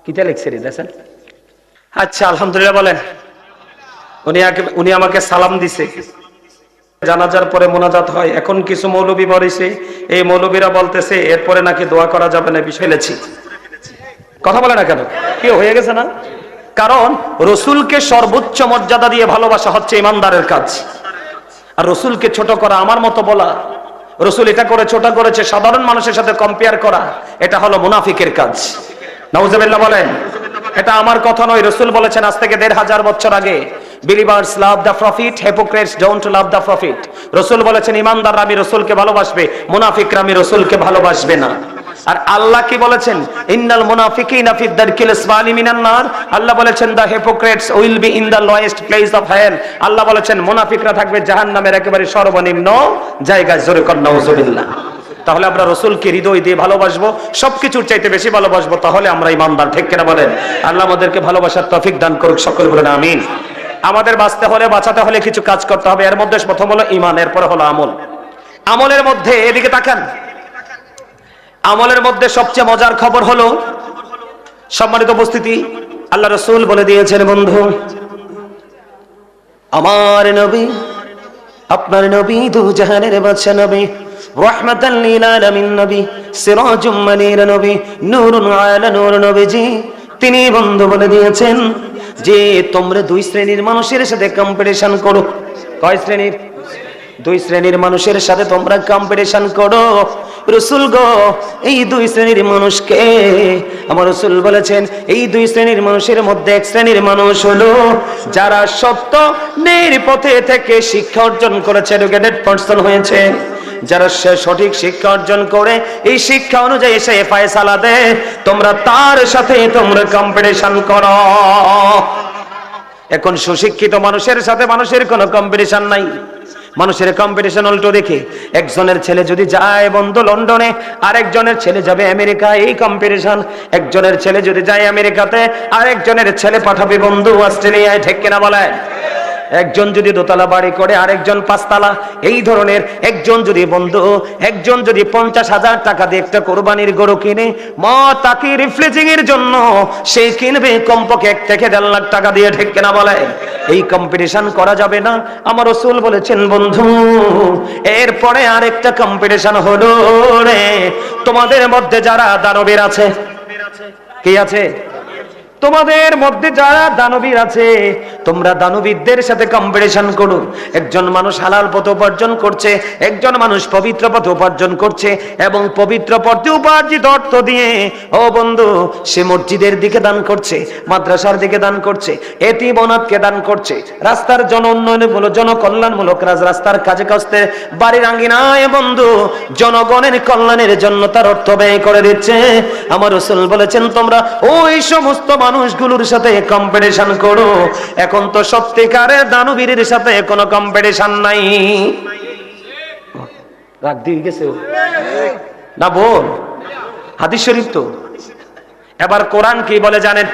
কিটা লিখছে রে দেখেন। আচ্ছা আলহামদুলিল্লাহ বলেন। উনি আমাকে সালাম দিছে। জানাজার পরে মোনাজাত হয়, এখন কিছু মৌলবী বলেছে, এই মৌলবীরা বলতেছে এরপরে নাকি দোয়া করা যাবে না, বিষয় লেছি। কথা বলে না কেন? কি হয়ে গেছে না? কারণ রসুলকে সর্বোচ্চ মর্যাদা দিয়ে ভালোবাসা হচ্ছে ইমানদারের কাজ। আর রসুলকে ছোট করা, আমার মতো বলা, রসুল এটা করে ছোট করেছে, সাধারণ মানুষের সাথে কম্পেয়ার করা, এটা হলো মুনাফিকের কাজ। নাউজুবিল্লাহ বলেন। এটা আমার কথা নয়, রসুল বলেছেন আজ থেকে ১৫০০ বছর আগে, believers love the profit, hypocrites don't love the profit. রসুল বলেছেন ইমানদাররা আমি রসুলকে ভালোবাসবে, মুনাফিকরা আমি রসুলকে ভালোবাসবে না। আর আল্লাহ কি বলেছেন? ইন্নাল মুনাফিকিনা ফি দারকিল আসফালি মিনান নার। আল্লাহ বলেছেন the hypocrites will be in the lowest place of hell. আল্লাহ বলেছেন মুনাফিকরা থাকবে জাহান্নামের একেবারে সর্বনিম্ন জায়গায়। জোরে কর নাউজুবিল্লাহ। তাহলে আমরা রসুলকে হৃদয় দিয়ে ভালোবাসবো, সবকিছুর চাইতে বেশি ভালোবাসবো, তাহলে আমরা ইমানদার। ঠিক কিনা বলেন? আল্লাহ আমাদেরকে ভালোবাসার তৌফিক দান করুক, সকল বলেন আমিন। আমাদের বাঁচতে হলে, বাঁচাতে হলে কিছু কাজ করতে হবে। এর মধ্যে প্রথম হলো ঈমান, এরপর হলো আমল। আমলের মধ্যে এদিকে তাকান, আমলের মধ্যে সবচেয়ে মজার খবর হলো, সম্মানিত উপস্থিতি, আল্লাহ রসুল বলে দিয়েছেন, বন্ধু আমার নবী, আপনার নবী, দু জাহানের বাদশা নবী, রাহমাতাল লিল আলামিন নবী, সিরাজুম মুনীর নবী, নূরুন আলা নূর নবীজি, তিনি বন্ধু বলে দিয়েছেন যে তোমরা দুই শ্রেণীর মানুষের সাথে কম্পিটিশন করো। কয় শ্রেণীর? দুই শ্রেণীর মানুষের সাথে তোমরা কম্পিটিশন করো। রসুল গো, এই দুই শ্রেণীর মানুষকে আমার রসুল বলেছেন, এই দুই শ্রেণীর মানুষের মধ্যে এক শ্রেণীর মানুষ হলো যারা সত্য ন্যায়ের পথে থেকে শিক্ষা অর্জন করেছে, এডুকেটেড পারসন হয়েছে, যারা সঠিক শিক্ষা অর্জন করে এই শিক্ষা অনুযায়ী সে ফয়সালা দেয়, তোমরা তার সাথে তোমরা কম্পিটিশন করো। এখন সুশিক্ষিত মানুষের সাথে মানুষের কোনো কম্পিটিশন নাই। মানুষের কম্পিটিশন উল্টো দেখে, একজনের ছেলে যদি যায় বন্ধু লন্ডনে, আরেকজনের ছেলে যাবে আমেরিকা, এই কম্পিটিশন। একজনের ছেলে যদি যায় আমেরিকাতে, আরেকজনের ছেলে পাঠাবে বন্ধু অস্ট্রেলিয়ায়। ঠিক কিনা বলে? একজন যদি দোতলা বাড়ি করে, আরেকজন পাঁচতলা, এই ধরনের। একজন যদি বন্ধু, একজন যদি ৫০,০০০ টাকা দিয়ে একটা কোরবানির গরু কিনে, মা তাকে রিফ্লেজিং এর জন্য সে কিনবে কমপক্ষে ১ থেকে ১.৫ লাখ টাকা দিয়ে। ঠিক কিনা বলে? এই কম্পিটিশন করা যাবে না। আমার রাসূল বলেছেন বন্ধু, এরপরে আরেকটা কম্পিটিশন হলো রে, তোমাদের মধ্যে যারা দানবীর আছে, কি আছে? তোমাদের মধ্যে যারা দানবীর আছে, তোমরা দানবীরদের সাথে কম্পিটিশন করো। একজন মানুষ হালাল পথে উপার্জন করছে, একজন মানুষ পবিত্র পথে উপার্জন করছে, এবং পবিত্র পথে উপার্জিত অর্থ দিয়ে ও বন্ধু সে মসজিদের দিকে দান করছে, মাদ্রাসার দিকে দান করছে, এতিম অনাথকে দান করছে, রাস্তার জন উন্নয়নমূলক জনকল্যাণমূলক রাস্তার কাজে কাজে, বাড়ির আঙ্গিনায় বন্ধু জনগণের কল্যাণের জন্য তার অর্থ ব্যয় করে দিচ্ছে। আমার রাসূল বলেছেন তোমরা ওই সমস্ত মানুষগুলোর সাথে কম্পিটিশন করো। এখন তো সত্যিকারের দানবীরের সাথে কোনো কম্পিটিশন নাই। রাগ দিয়ে গেছে না বল? হাদিস শরীফ তো। এবার কোরআন কি বলে জানেন?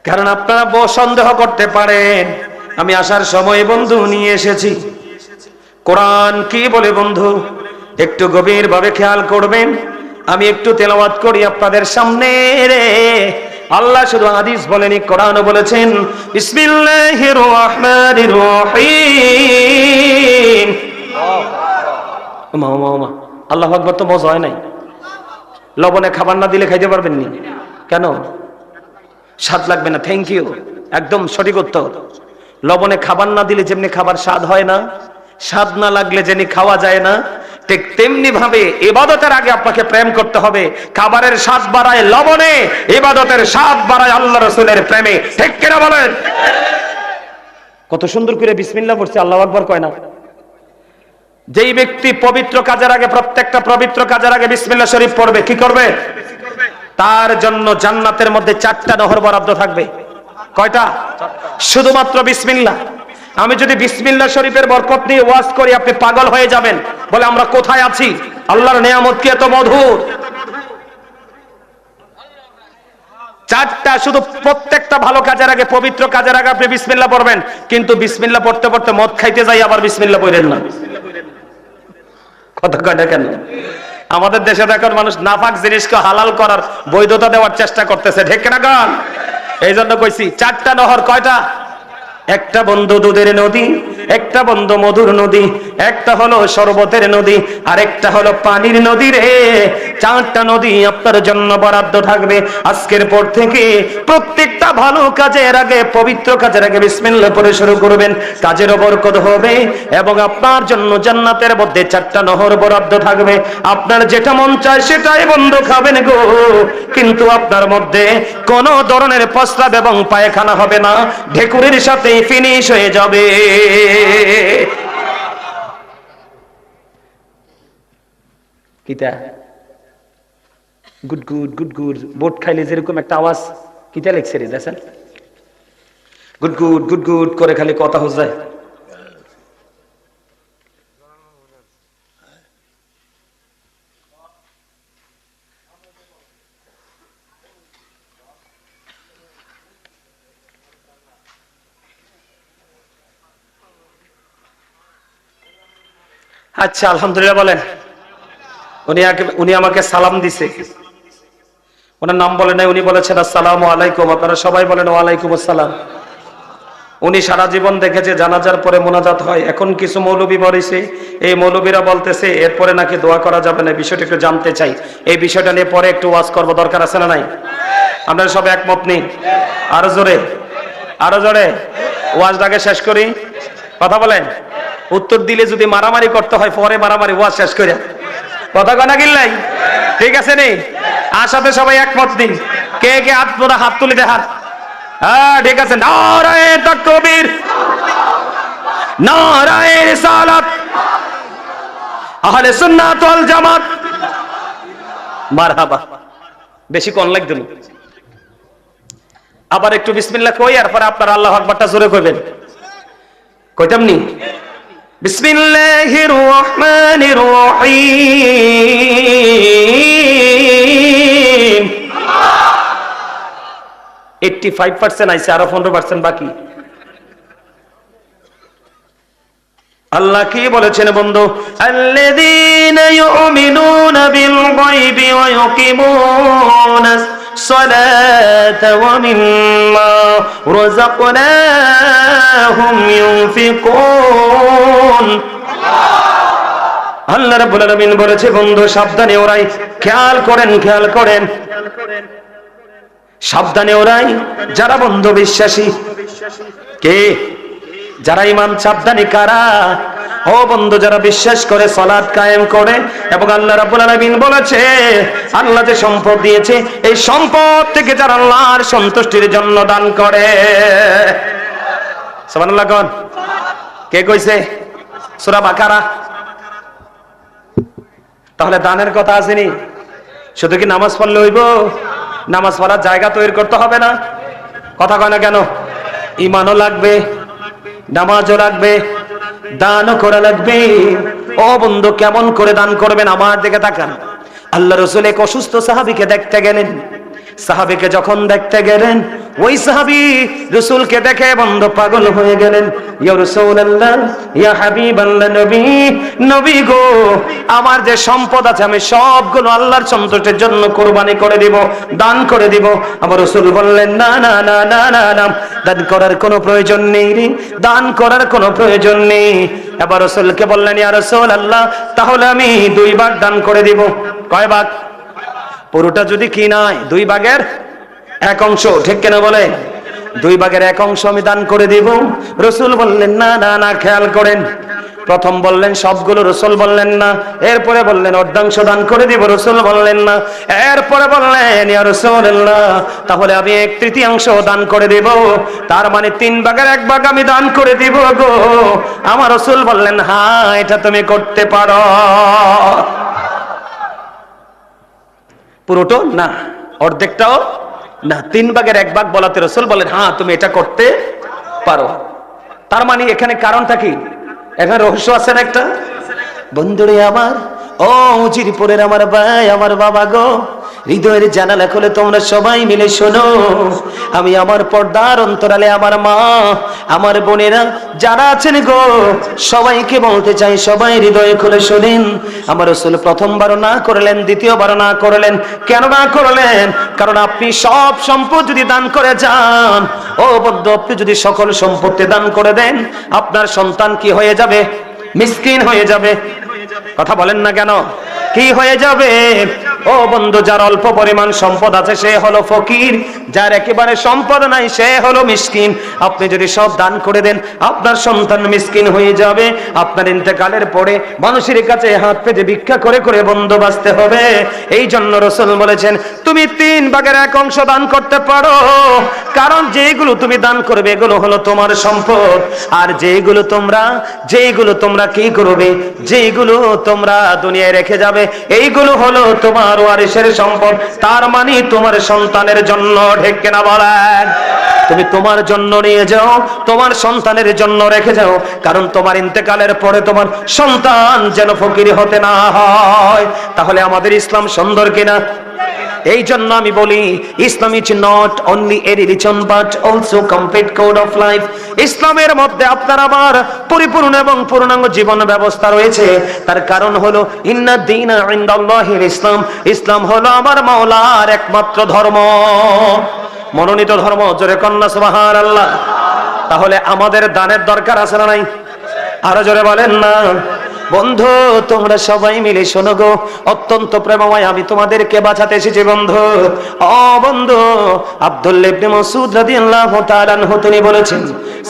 কারণ আপনারা সন্দেহ করতে পারেন, আমি আসার সময় বন্ধু নিয়ে এসেছি। কোরআন কি বলে বন্ধু একটু গভীর ভাবে খেয়াল করবেন। আমি একটু তেলাওয়াত করি আপনাদের সামনে রে। আল্লাহ শুধু হাদিস বলেনি, কোরআনও বলেছেন। বিসমিল্লাহির রহমানির রহিম। আল্লাহু আকবার তো মজা হয় নাই। লবণে খাবার না দিলে খাইতে পারবেন নি? কেন? স্বাদ লাগবে না। থ্যাংক ইউ, একদম সঠিক উত্তর। লবণে খাবার না দিলে যেমনি খাবার স্বাদ হয় না, স্বাদ না লাগলে যেমনি খাওয়া যায় না, ঠিক তেমনি ভাবে ইবাদতের আগে আপনাকে প্রেম করতে হবে। খাবারের স্বাদ বাড়ায় লবণে, ইবাদতের স্বাদ বাড়ায় আল্লাহ রাসূলের প্রেমে। ঠিক কিনা বলেন? কত সুন্দর করে বিসমিল্লাহ পড়ছে, আল্লাহু আকবার কয় না। যেই ব্যক্তি পবিত্র কাজের আগে, প্রত্যেকটা পবিত্র কাজের আগে বিসমিল্লাহ শরীফ পড়বে, কি করবে? তার জন্য জান্নাতের মধ্যে 4টা নহর বরাদ্দ থাকবে। কয়টা? শুধুমাত্র বিসমিল্লাহ। আমি যদি বিসমিল্লাহ শরীফের বরকত নিয়ে ওয়াজ করি, আপনি পাগল হয়ে যাবেন, বলে আমরা কোথায় আছি, আল্লাহর নিয়ামত কি এত মধুর। 4টা শুধু, প্রত্যেকটা ভালো কাজের আগে, পবিত্র কাজের আগে আপনি বিসমিল্লাহ পড়বেন। কিন্তু বিসমিল্লাহ পড়তে পড়তে মদ খাইতে যাই আবার বিসমিল্লাহ পড়েন না। কথা কয়টা কেন? আমাদের দেশে এখন মানুষ নাপাক জিনিসকে হালাল করার বৈধতা দেওয়ার চেষ্টা করতেছে, ঠিক না গান? এই জন্য কইছি 4টা নহর। কয়টা? একটা বন্ধ দুধের নদী, একটা বন্ধ মধুর নদী, একটা হলো শরবতের নদী, আর একটা হলো পানির নদী রে। 4টা নদী আপনার জন্য বরাদ্দ থাকবে। আজকের পর থেকে প্রত্যেকটা ভালো কাজের আগে, পবিত্র কাজের আগে বিসমিল্লাহ পড়ে শুরু করবেন। কাজেরও বরকত হবে এবং আপনার জন্য জান্নাতের মধ্যে 4টা নহর বরাদ্দ থাকবে। আপনার যেটা মন চায় সেটাই বন্ধু খাবেন গো, কিন্তু আপনার মধ্যে কোন ধরনের প্রস্রাব এবং পায়খানা হবে না, ঢেকুরের সাথে ফিনিশ হয়ে যাবে। কিতা good good good good boat খাইলে যেরকম একটা আওয়াজ, কিতা লেখছে রে দেখেন? গুড গুড গুড গুড করে খালি কথা হয়ে যায়। আচ্ছা আলহামদুলিল্লাহ বলেন। উনি আমাকে সালাম দিছে, ওনার নাম বলে নাই, উনি বলেছেন আসসালামু আলাইকুম। আপনারা সবাই বলেন ওয়ালাইকুম আসসালাম। উনি সারা জীবন দেখেছে জানাজার পরে মোনাজাত হয়। এখন কিছু মৌলবী বলেছে, এই মৌলবীরা বলতেছে এরপরে নাকি দোয়া করা যাবে না। বিষয়টা একটু জানতে চাই, এই বিষয়টা নিয়ে পরে একটু ওয়াজ করব, দরকার আছে না নাই? আপনারা সব একমত নেই? আরো জোরে, আরো জোরে ওয়াজটাকে শেষ করি। কথা বলেন। উত্তর দিলে যদি মারামারি করতে হয় পরে মারামারি, ওয়াজ শেষ করে কথা কনা গিল্লাই, ঠিক আছে নি? আর সাথে সবাই একমত নেই। কে কে হাত তুলি দেখান। হ্যাঁ ঠিক আছে। নারায়ে তাকবীর, নারায়ে রিসালাত, আহলে সুন্নাত ওয়াল জামাত, মারহাবা। বেশি কোন লাগবে না। আবার একটু বিসমিল্লাহ কই, আর পরে আপনারা আল্লাহু আকবারটা জোরে কইবেন। কইতাম নি? বিসমিল্লাহির রহমানির রহিম। 85% আইছে, আরো 15% বাকি। আল্লাহ কি বলেছেন বন্ধু? আল্লাযীনা ইউমিনুনা বিল গায়বি ওয়া ইউকিমুনাস সালাতা ওয়া মিম্মা রাযাকনাহুম ইউনফিকুন। আল্লাহ রাব্বুল আলামিন বলেছে বন্ধু সাবধানে ওরাই, খেয়াল করেন, খেয়াল করেন, সাবধানে ওরাই যারা বন্ধু বিশ্বাসী। কে? যারা ঈমান। সাবধানী কারা? ও বন্ধু যারা বিশ্বাস করে, সালাত কায়েম করে, এবং আল্লাহ রাব্বুল আলামিন বলেছে আল্লাহ যে সম্পদ দিয়েছে এই সম্পদ থেকে যারা আল্লাহর সন্তুষ্টির জন্য দান করে। সুবহানাল্লাহ কোন? কে কইছে? সূরা বাকারা। তাহলে দানের কথা আসেনি? শুধু কি নামাজ পড়লে হইব? নামাজ পড়ার জায়গা তৈরি করতে হবে না? কথা কয় না কেন? ঈমানও লাগবে, নামাজও লাগবে, দানও করা লাগবে। ও বন্ধু কেমন করে দান করবেন? আমার দিকে তাকান। আল্লাহ রাসূল এক অসুস্থ সাহাবীকে দেখতে গেলেন। সাহাবীকে যখন দেখতে গেলেন, ওই সাহাবী রাসূলকে দেখে বন্ধু পাগল হয়ে গেলেন। ইয়া রাসূলুল্লাহ, ইয়া হাবিবাল্লাহ, নবী, নবী গো, আমার যে সম্পদ আছে আমি সবগুলো আল্লাহর সন্তুষ্টির জন্য কুরবানি করে দিব, দান করে দিব। আমার রাসূল বললেন না না না না না না, দান করার কোনো প্রয়োজন নেই রে, দান করার কোনো প্রয়োজন নেই। এবার রাসূলকে বললেন ইয়া রাসূলুল্লাহ, তাহলে আমি 2 ভাগ দান করে দিব। কয় ভাগ? পুরোটা যদি কি নয়, 2 ভাগের 1 অংশ, ঠিক কেন বলে? 2 ভাগের 1 অংশ আমি দান করে দিব। রাসূল বললেন না না না, খেয়াল করেন। প্রথম বললেন সবগুলো, রাসূল বললেন না। এরপরে বললেন অর্ধাংশ দান করে দিব, রাসূল বললেন না। এরপরে বললেন ইয়া রাসূলুল্লাহ, তাহলে আমি 1/3 দান করে দিব। তার মানে 3 ভাগের 1 ভাগ আমি দান করে দিব গো। আমার রাসূল বললেন হ্যাঁ, এটা তুমি করতে পারো। পুরোটা না, অর্ধেকটাও না, 3 ভাগের 1 ভাগ বলাতে রাসূল বলেন হ্যাঁ তুমি এটা করতে পারো। তার মানে এখানে কারণটা কি? এখানে রহস্য আছে না একটা? বন্ধুরে আমার, ও উজিরপুরের আমার ভাই, আমার বাবা গো, হৃদয়ের জানালা খুলে তোমরা সবাই মিলে শোনো, আমি আমার পর্দার অন্তরালে আমার মা, আমার বোনেরা যারা আছেন গো, সবাইকে বলতে চাই, সবাই হৃদয়ে খুলে শোনেন। আমার রাসূল প্রথমবারও না করলেন, দ্বিতীয়বারও না করলেন। কেন না করলেন? কারণ আপনি সব সম্পদ যদি দান করে যান, ও বন্ধু, আপনি যদি সকল সম্পত্তি দান করে দেন, আপনার সন্তান কি হয়ে যাবে? মিসকিন হয়ে যাবে। কথা বলেন না কেন? কি হয়ে যাবে? ও বন্ধু, যার অল্প পরিমাণ সম্পদ আছে সে হলো ফকির, যার একেবারে সম্পদ নাই সে হলো মিসকিন। আপনি যদি সব দান করে দেন, আপনার সন্তান মিসকিন হয়ে যাবে। আপনার ইন্তেকালের পরে মানুষের কাছে হাত পেতে ভিক্ষা করে করে বন্ধু বাঁচতে হবে। এই জন্য রাসূল বলেছেন, তুমি 3 ভাগের 1 অংশ দান করতে পারো, কারণ যেগুলো তুমি দান করবে এগুলো হলো তোমার সম্পদ। আর যেগুলো তোমরা কি করবে, যেগুলো তোমরা দুনিয়ায় রেখে যাবে, এইগুলো হলো তোমার ওয়ারিসের সম্পদ। তার মানে তোমার সন্তানের জন্য। ঠিক কিনা বলেন? তুমি তোমার জন্য নিয়ে যাও, তোমার সন্তানের জন্য রেখে যাও, কারণ তোমার ইন্তেকালের পরে তোমার সন্তান যেন ফকির হতে না হয়। তাহলে আমাদের ইসলাম সুন্দর কিনা? এই জন্য আমি বলি, ইসলাম is not only a religion but also complete code of life. ইসলামের মধ্যে আপনার আমার পরিপূর্ণ এবং পূর্ণাঙ্গ জীবন ব্যবস্থা রয়েছে। তার কারণ হলো ইন্না দীনা ইনদাল্লাহিল ইসলাম। ইসলাম হলো আমার মাওলার একমাত্র ধর্ম, মনোনীত ধর্ম। জোরে কন্যা সুবহানাল্লাহ। তাহলে আমাদের দানের দরকার আছে না নাই? আরো জোরে বলেন না। বন্ধু, তোমরা সবাই মিলে শোনো গো, অত্যন্ত প্রেমময় আমি তোমাদেরকে বাঁচাতে এসেছি বন্ধু। ও বন্ধু, আব্দুল্লাহ ইবনে মাসউদ রাদিয়াল্লাহু তাআলা আনহু তিনি বলেছেন,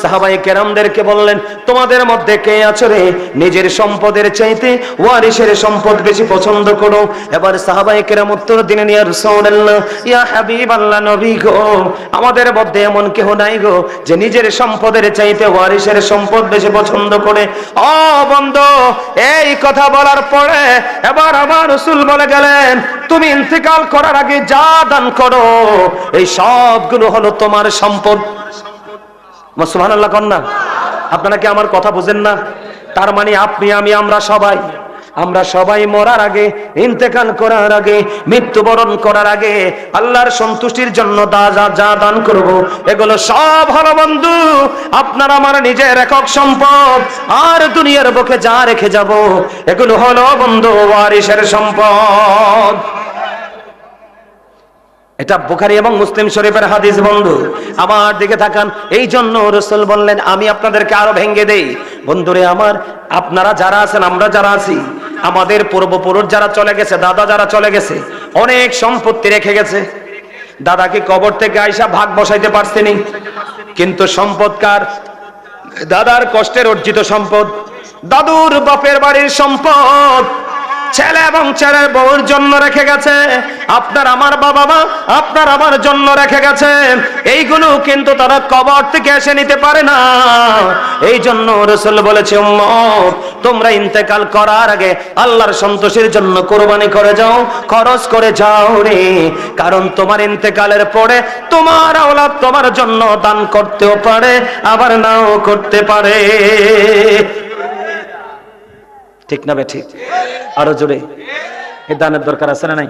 সাহাবায়ে কেরামদেরকে বললেন, তোমাদের মধ্যে কে আছো রে নিজের সম্পদের চাইতে ওয়ারিসের সম্পদ বেশি পছন্দ করো? এবার সাহাবায়ে কেরাম উত্তর দিলেন, ইয়া রাসূলুল্লাহ, ইয়া হাবিবাল্লাহ, নবী গো, আমাদের মধ্যে এমন কেউ নাই গো যে নিজের সম্পদের চাইতে ওয়ারিসের সম্পদ বেশি পছন্দ করে। ও বন্ধু, এই কথা বলার পরে এবার আমার রাসূল বলে গেলেন, তুমি ইন্তেকাল করার আগে যা দান করো এই সবগুলো হলো তোমার সম্পদ। সুবহানাল্লাহ কন্যা। আপনারা কি আমার কথা বুঝেন না? তার মানে আপনি, আমি, আমরা সবাই মরার আগে, ইন্তেকাল করার আগে, মৃত্যুবরণ করার আগে আল্লাহর সন্তুষ্টির জন্য যা দান করব এগুলো সব হলো বন্ধু আপনার আমার নিজের একক সম্পদ। আর দুনিয়ার বুকে যা রেখে যাব এগুলো হলো বন্ধু ওয়ারিসের সম্পদ। এটা বুখারী এবং মুসলিম শরীফের হাদিস বন্ধু। আমার দিকে তাকান। এই জন্য রাসূল বললেন, আমি আপনাদেরকে আরো ভেঙে দেই। বন্ধুরে আমার, আপনারা যারা আছেন, আমরা যারা আছি, আমাদের পূর্বপুরুষ যারা চলে গেছে, দাদা যারা চলে গেছে, অনেক সম্পত্তি রেখে গেছে। দাদাকে কবর থেকে আইসা ভাগ বসাইতে পারছেনি, কিন্তু সম্পদ কার? দাদার কষ্টের অর্জিত সম্পদ, দাদুর বাপের বাড়ির সম্পদ ছেলে এবং ছেলের বউর জন্য রেখে গেছে। আপনার আমার বাবা মা আপনার আমার জন্য রেখে গেছে। এইগুলো কিন্তু তারা কবর থেকে এসে নিতে পারে না। এই জন্য রাসূল বলেছে, উম্মত, তোমরা ইন্তেকাল করার আগে আল্লাহর সন্তোষের জন্য কুরবানি করে যাও, খরচ করে যাও রে। কারণ তোমার ইন্তেকালের পরে তোমার আওলাদ তোমার জন্য দান করতেও পারে, আবার নাও করতে পারে। ঠিক না বে ঠিক? আরো জোরে। এই দানের দরকার আছে না নাই?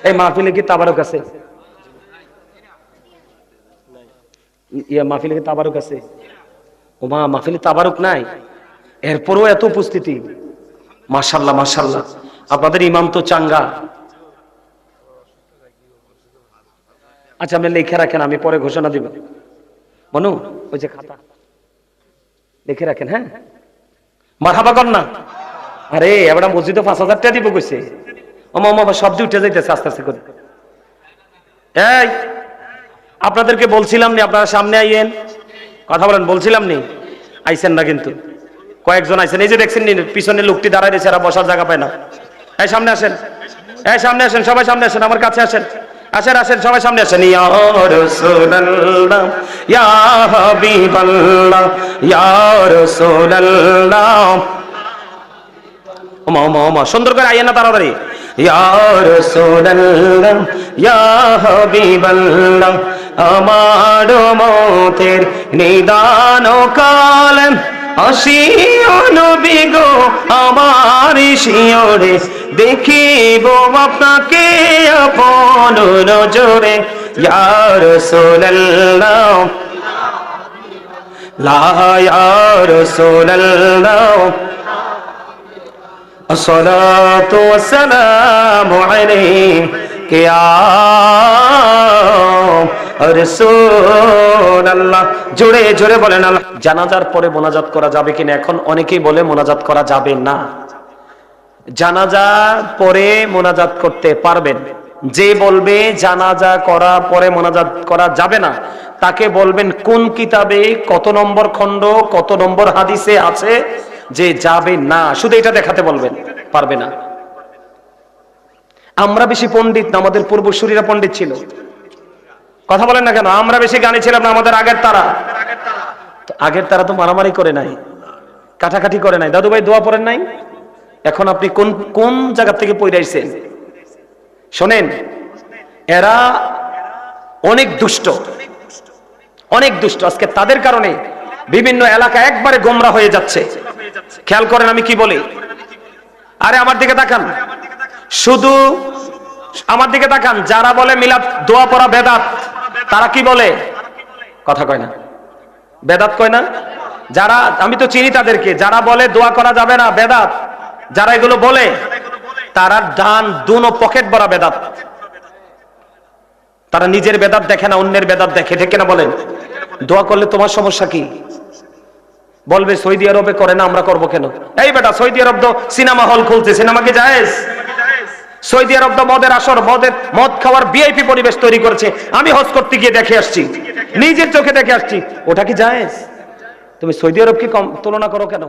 এই মাহফিলে কি তাবারুক আছে? মাহফিলে কি তাবারুক আছে? ওমা, মাহফিলে তাবারুক নাই, এরপরও এত উপস্থিতি। মাশাআল্লাহ মাশাআল্লাহ। আপনাদের ইমাম তো চাঙ্গা। আচ্ছা, আপনি লিখে রাখেন, আমি পরে ঘোষণা দিব। মনু, ওই যে খাতা লিখে রাখেন। হ্যাঁ, মারহাবা কর না। আরে এবার মসজিদে 5,000 টাকা দিব কইছে। ওমা শব্দ উঠে যাইতেছে আস্তে আস্তে করে। এই, আপনাদেরকে বলছিলাম নি আপনারা সামনে আইয়েন, কথা বলেন, বলছিলাম নি? আইছেন না কিন্তু, কয়েকজন আইছেন। এই যে দেখছেন নি পিছনে লোকটি দাঁড়ায় রয়েছে, এরা বসার জায়গা পায় না। এই সামনে আসেন, এই সামনে আসেন, সবাই সামনে আসেন, আমার কাছে আসেন, আসেন আসেন, সবাই সামনে আসেন। ইয়া রাসূলুল্লাহ, ইয়া হাবিবাল্লাহ, ইয়া রাসূলুল্লাহ। ওমা সুন্দর করে আইয়েন না তাড়াতাড়ি। ইয়া রাসূলুল্লাহ, ইয়া হাবিবাল্লাহ, আমার মতের নিদান কালে আসিও নবী গো আমার শিয়রে, দেখিব আপনাকে আপন নজরে। ইয়া রাসূলুল্লাহ লা ইয়া রাসূলুল্লাহ আসসালাতু ওয়াসসালামু আলাইকা ইয়া রাসূলুল্লাহ। জোরে জোরে বলেন আল্লাহ। জানাজার পরে মোনাজাত করা যাবে কিনা? এখন অনেকেই বলে মোনাজাত করা যাবে না। জানাজার পরে মোনাজাত করতে পারবেন। যে বলবে জানাজা করা পরে মোনাজাত করা যাবে না, তাকে বলবেন কোন কিতাবে কত নম্বর খণ্ড কত নম্বর হাদিসে আছে যে যাবে না, শুধু এটা দেখাতে বলবেন, পারবে না। আমরা বেশি পণ্ডিত না, আমাদের পূর্বসূরীরা পণ্ডিত ছিল। কথা বলেন না কেন? আমরা বেশি জ্ঞানী ছিলাম না, আমাদের আগের তারা। আগের তারা তো মারামারি করে নাই, কাটাকাটি করে নাই। দাদু ভাই দোয়া পড়েন নাই? এখন আপনি কোন কোন জায়গা থেকে পড়াইছেন? শোনেন, এরা অনেক দুষ্ট, অনেক দুষ্ট। আজকে তাদের কারণে বিভিন্ন এলাকা একবারে গোমরা হয়ে যাচ্ছে। খেয়াল করেন আমি কি বলি। আরে আমার দিকে তাকান, শুধু আমার দিকে তাকান। যারা বলে মিলাদ দোয়া পড়া বেদাত, তারা কি বলে? কথা কয় না, বেদাত কয় না? যারা, আমি তো চিনি তাদেরকে, যারা বলে দোয়া করা যাবে না বেদাত, যারা এগুলো বলে তারা ডান দুনো পকেট ভরা বেদাত। তারা নিজের বেদাত দেখে না, অন্যের বেদাত দেখে, ঠিক না বলেন? দোয়া করলে তোমার সমস্যা কি? বলবে সৌদি আরবে করে না, আমরা করবো কেন? এই বেটা, সৌদি আরব তো সিনেমা হল খুলছে, সিনেমা কি জায়েজ? সৌদি আরব তো মদের আসর, মদ খাওয়ার ভিআইপি পরিবেশ তৈরি করেছে। আমি হজ করতে গিয়ে দেখে আসছি, নিজের চোখে দেখে আসছি। ওটা কি জায়েজ? তুমি সৌদি আরব কি কম তুলনা করো কেন?